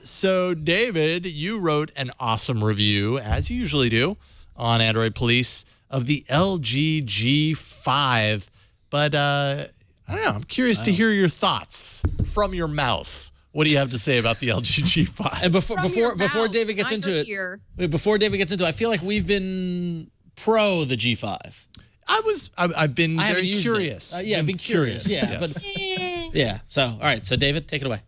So, David, you wrote an awesome review, as you usually do, on Android Police of the LG G5. But I don't know. I'm curious to hear your thoughts from your mouth. What do you have to say about the LG G5? And before David gets into it, I feel like we've been pro the G5. I've been very curious. I've been curious. Yeah, yes. but yeah. So, all right. So, David, take it away.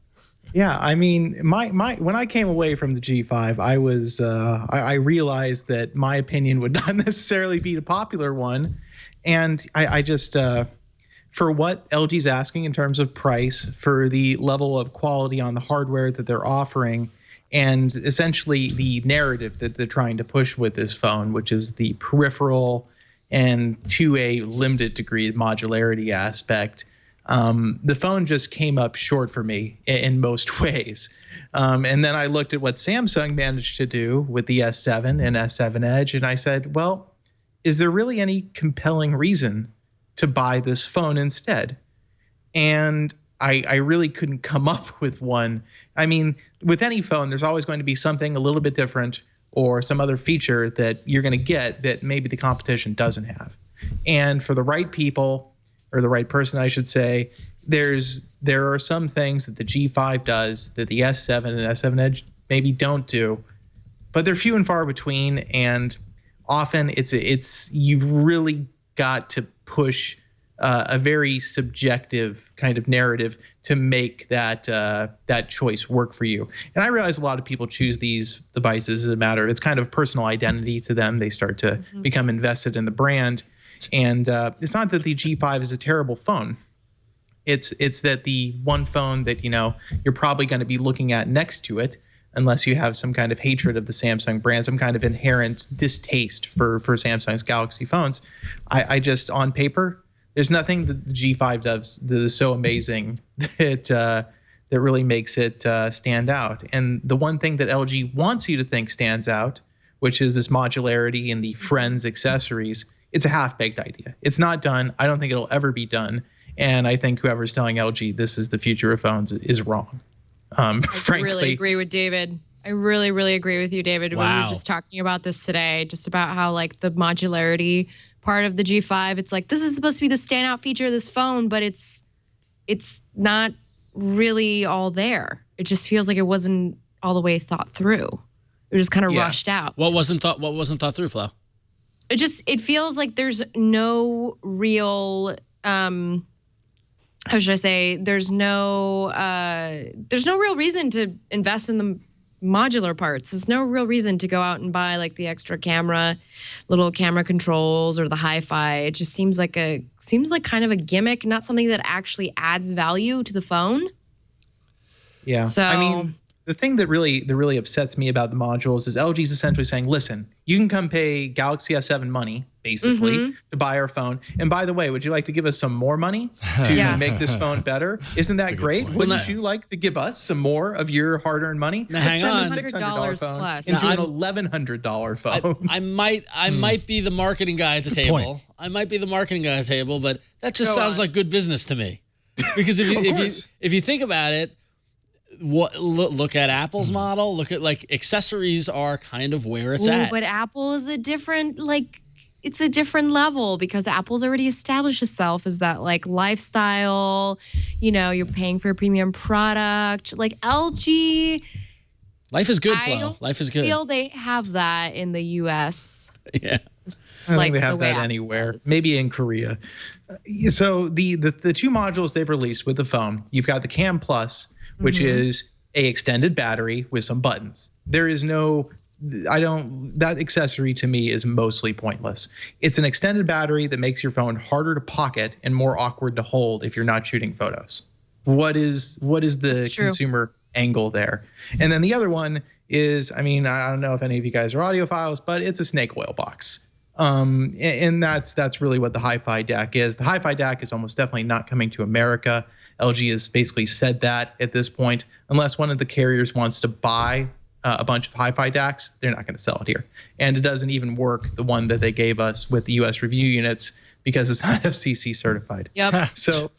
Yeah, I mean, when I came away from the G5, I was I realized that my opinion would not necessarily be the popular one, and I just for what LG's asking in terms of price, for the level of quality on the hardware that they're offering, and essentially the narrative that they're trying to push with this phone, which is the peripheral and to a limited degree modularity aspect. The phone just came up short for me in most ways. And then I looked at what Samsung managed to do with the S7 and S7 Edge, and I said, well, is there really any compelling reason to buy this phone instead? And I really couldn't come up with one. I mean, with any phone, there's always going to be something a little bit different or some other feature that you're going to get that maybe the competition doesn't have. And for the right people, or the right person, I should say, there are some things that the G5 does that the S7 and S7 Edge maybe don't do, but they're few and far between. And often it's you've really got to push a very subjective kind of narrative to make that choice work for you. And I realize a lot of people choose these devices as a matter, it's kind of personal identity to them. They start to become invested in the brand. And it's not that the G5 is a terrible phone. It's that the one phone that, you're probably going to be looking at next to it, unless you have some kind of hatred of the Samsung brand, some kind of inherent distaste for Samsung's Galaxy phones. I just, on paper, there's nothing that the G5 does that is so amazing that really makes it stand out. And the one thing that LG wants you to think stands out, which is this modularity in the Friends accessories, it's a half-baked idea. It's not done. I don't think it'll ever be done. And I think whoever's telling LG this is the future of phones is wrong. Frankly, really agree with David. I really, really agree with you, David. Wow. We were just talking about this today, just about how like the modularity part of the G5, it's like, this is supposed to be the standout feature of this phone, but it's not really all there. It just feels like it wasn't all the way thought through. It was just kind of rushed out. What wasn't thought through, Flo? It feels like there's no real how should I say, there's no real reason to invest in the modular parts. There's no real reason to go out and buy like the extra little camera controls or the hi-fi. It just seems like kind of a gimmick, not something that actually adds value to the phone. Yeah. So I mean, the thing that really upsets me about the modules is LG's essentially saying, listen, you can come pay Galaxy S7 money, basically, to buy our phone. And by the way, would you like to give us some more money to make this phone better? Isn't that great? Wouldn't you like to give us some more of your hard-earned money? Now, hang on. Let's turn a $600 phone plus. into an $1,100 phone. I might be the marketing guy at the table. point. I might be the marketing guy at the table, but that just sounds like good business to me. Because if you think about it, look at Apple's model. Look at like accessories are kind of where it's at. But Apple is a different it's a different level because Apple's already established itself as that like lifestyle. You're paying for a premium product. Like LG, Life is good, Flo. Life is good. I feel they have that in the U.S. Yeah. I don't think they have that anywhere. Maybe in Korea. So the two modules they've released with the phone, you've got the Cam Plus, which is a extended battery with some buttons. There is that accessory to me is mostly pointless. It's an extended battery that makes your phone harder to pocket and more awkward to hold if you're not shooting photos. What is the consumer angle there? And then the other one is, I don't know if any of you guys are audiophiles, but it's a snake oil box. And that's really what the Hi-Fi DAC is. The Hi-Fi DAC is almost definitely not coming to America. LG has basically said that at this point, unless one of the carriers wants to buy a bunch of Hi-Fi DACs, they're not going to sell it here. And it doesn't even work, the one that they gave us with the US review units, because it's not FCC certified. Yep. So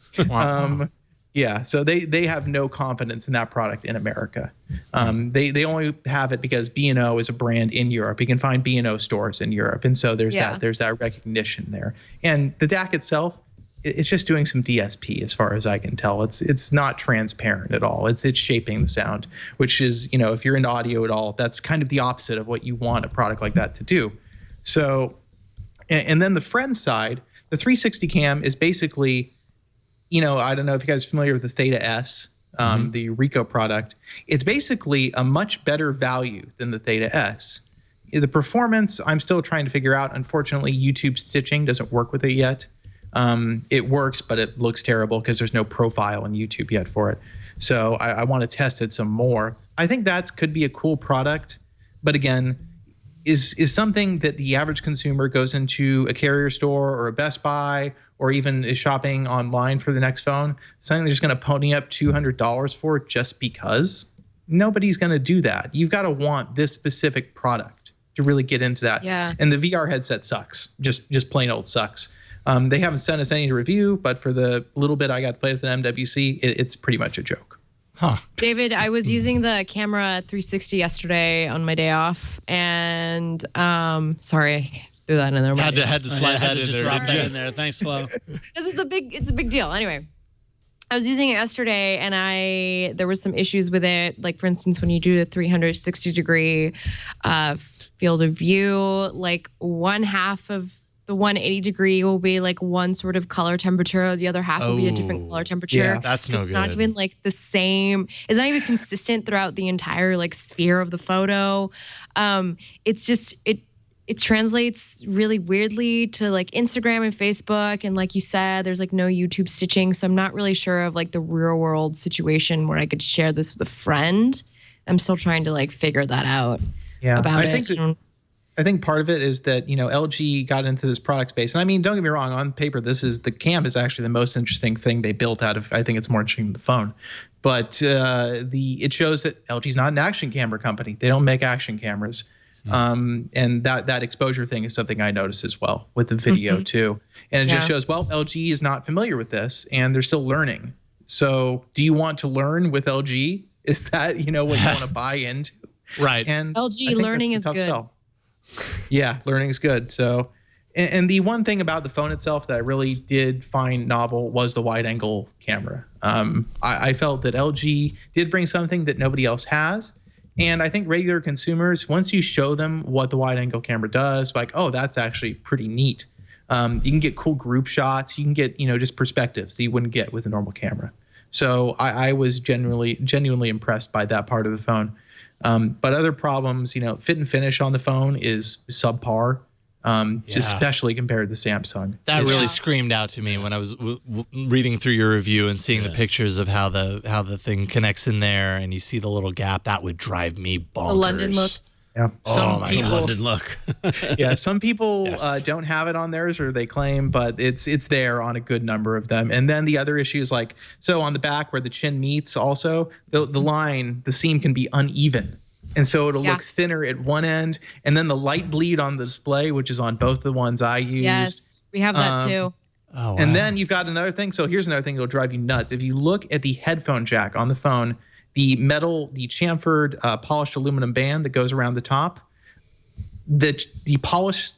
Yeah, so they have no confidence in that product in America. They only have it because B&O is a brand in Europe. You can find B&O stores in Europe, and so there's that recognition there. And the DAC itself, it's just doing some DSP as far as I can tell. It's not transparent at all. It's shaping the sound, which is, if you're into audio at all, that's kind of the opposite of what you want a product like that to do. So, and then the friend side, the 360 cam is basically, I don't know if you guys are familiar with the Theta S, the Ricoh product. It's basically a much better value than the Theta S. The performance, I'm still trying to figure out. Unfortunately, YouTube stitching doesn't work with it yet. It works, but it looks terrible because there's no profile on YouTube yet for it. So I want to test it some more. I think that could be a cool product, but again, is something that the average consumer goes into a carrier store or a Best Buy or even is shopping online for the next phone, something they're just going to pony up $200 for just because? Nobody's going to do that. You've got to want this specific product to really get into that. Yeah. And the VR headset sucks, just plain old sucks. They haven't sent us any to review, but for the little bit I got to play with an MWC, it's pretty much a joke. Huh. David, I was using the camera 360 yesterday on my day off, and sorry, I threw that in there. Had to slide that in just there. drop that in there. Thanks, Flo. Because it's a big deal. Anyway, I was using it yesterday, and there was some issues with it. Like, for instance, when you do the 360 degree field of view, like one half of the 180 degree will be like one sort of color temperature. The other half will be a different color temperature. Yeah, that's no it's good. not even like the same. It's not even consistent throughout the entire like sphere of the photo. It's just, it translates really weirdly to like Instagram and Facebook. And like you said, there's like no YouTube stitching. So I'm not really sure of like the real world situation where I could share this with a friend. I'm still trying to like figure that out. Yeah, about I think part of it is that, LG got into this product space. And I mean, don't get me wrong, on paper, the cam is actually the most interesting thing they built out of, I think it's more interesting than the phone. But it shows that LG's not an action camera company. They don't make action cameras. And that exposure thing is something I noticed as well with the video too. And it just shows, well, LG is not familiar with this and they're still learning. So do you want to learn with LG? Is that, what you want to buy into? Right. And LG learning is good. Sell. Yeah, learning is good. So, and the one thing about the phone itself that I really did find novel was the wide angle camera. I felt that LG did bring something that nobody else has. And I think regular consumers, once you show them what the wide angle camera does, like, oh, that's actually pretty neat. You can get cool group shots. You can get, just perspectives that you wouldn't get with a normal camera. So I was genuinely impressed by that part of the phone. But other problems, fit and finish on the phone is subpar, especially compared to Samsung. That really screamed out to me when I was reading through your review and seeing the pictures of how the thing connects in there, and you see the little gap. That would drive me bonkers. The London look. Yeah. London look. Yeah, some people don't have it on theirs, or they claim, but it's there on a good number of them. And then the other issue is so on the back where the chin meets, also the seam can be uneven, and so it'll look thinner at one end, and then the light bleed on the display, which is on both the ones I use. Yes, we have that too. Oh, wow. And then you've got another thing. So here's another thing that'll drive you nuts. If you look at the headphone jack on the phone, the chamfered polished aluminum band that goes around the top, the polished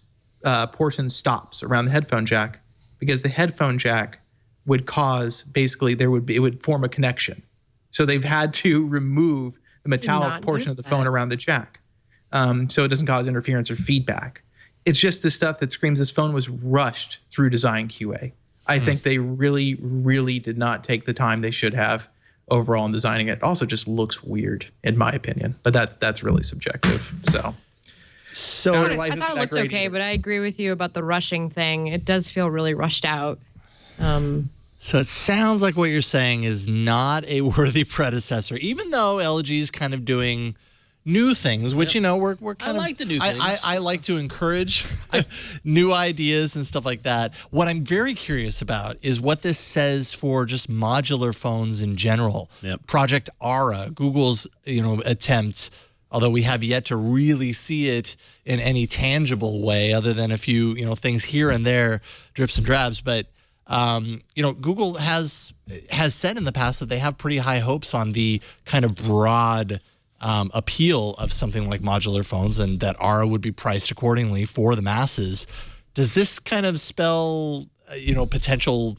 portion stops around the headphone jack because the headphone jack would cause, basically, it would form a connection. So they've had to remove the metallic portion of the phone around the jack, so it doesn't cause interference or feedback. It's just the stuff that screams this phone was rushed through design QA. I think they really, really did not take the time they should have overall in designing it. Also just looks weird in my opinion, but that's really subjective. So I thought it looked okay, but I agree with you about the rushing thing. It does feel really rushed out. So it sounds like what you're saying is not a worthy predecessor, even though LG is kind of doing new things, which, we're kind of... I like the new things. I like to encourage new ideas and stuff like that. What I'm very curious about is what this says for just modular phones in general. Yep. Project Ara, Google's, attempt, although we have yet to really see it in any tangible way other than a few, things here and there, drips and drabs. But Google has said in the past that they have pretty high hopes on the kind of broad appeal of something like modular phones, and that Aura would be priced accordingly for the masses. Does this kind of spell, potential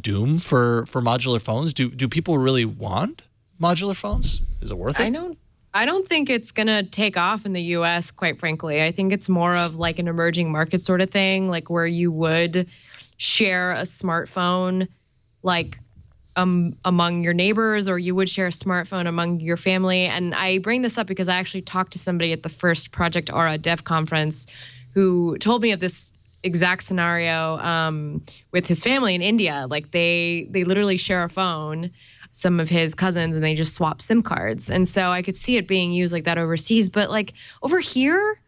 doom for modular phones? Do people really want modular phones? Is it worth it? I don't think it's gonna take off in the U.S. Quite frankly, I think it's more of like an emerging market sort of thing, like where you would share a smartphone, like among your neighbors, or you would share a smartphone among your family. And I bring this up because I actually talked to somebody at the first Project Aura Dev Conference who told me of this exact scenario with his family in India. Like they literally share a phone, some of his cousins, and they just swap SIM cards. And so I could see it being used like that overseas, but like over here,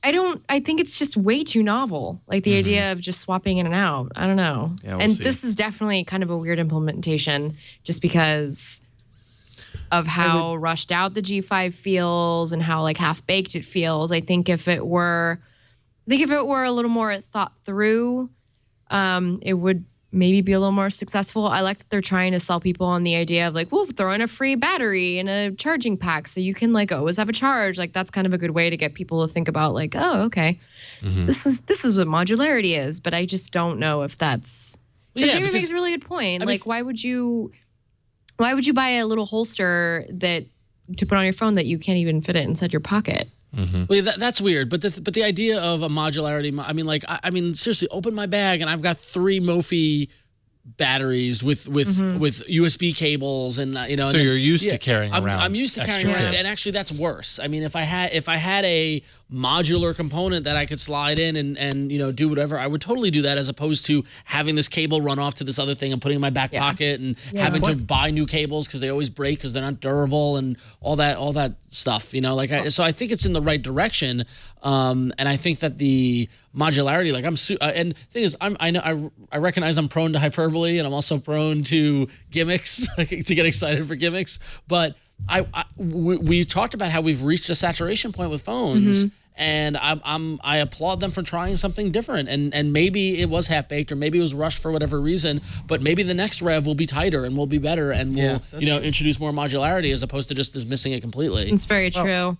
I think it's just way too novel. Like the idea of just swapping in and out. I don't know. Yeah, we'll and see. This is definitely kind of a weird implementation just because of how rushed out the G5 feels and how like half baked it feels. I think if it were a little more thought through, it would maybe be a little more successful. I like that they're trying to sell people on the idea of like, we'll throw in a free battery and a charging pack so you can like always have a charge. Like that's kind of a good way to get people to think about like, oh, okay, this is what modularity is. But I just don't know if that's. David makes a really good point. Like, why would you buy a little holster to put on your phone that you can't even fit it inside your pocket? Well, that's weird, but the idea of a modularity, I mean, seriously, open my bag and I've got 3 Mophie batteries with USB cables and So you're used to carrying around. I'm used to carrying around, and actually that's worse. I mean, if I had a modular component that I could slide in and do whatever, I would totally do that, as opposed to having this cable run off to this other thing and putting it in my back pocket and having to buy new cables because they always break because they're not durable and all that stuff. So I think it's in the right direction, and I think that the modularity, like and the thing is, I recognize I'm prone to hyperbole and I'm also prone to gimmicks, to get excited for gimmicks, but we talked about how we've reached a saturation point with phones, and I applaud them for trying something different. And maybe it was half baked, or maybe it was rushed for whatever reason. But maybe the next rev will be tighter and will be better, and will introduce more modularity as opposed to just dismissing it completely. It's very true.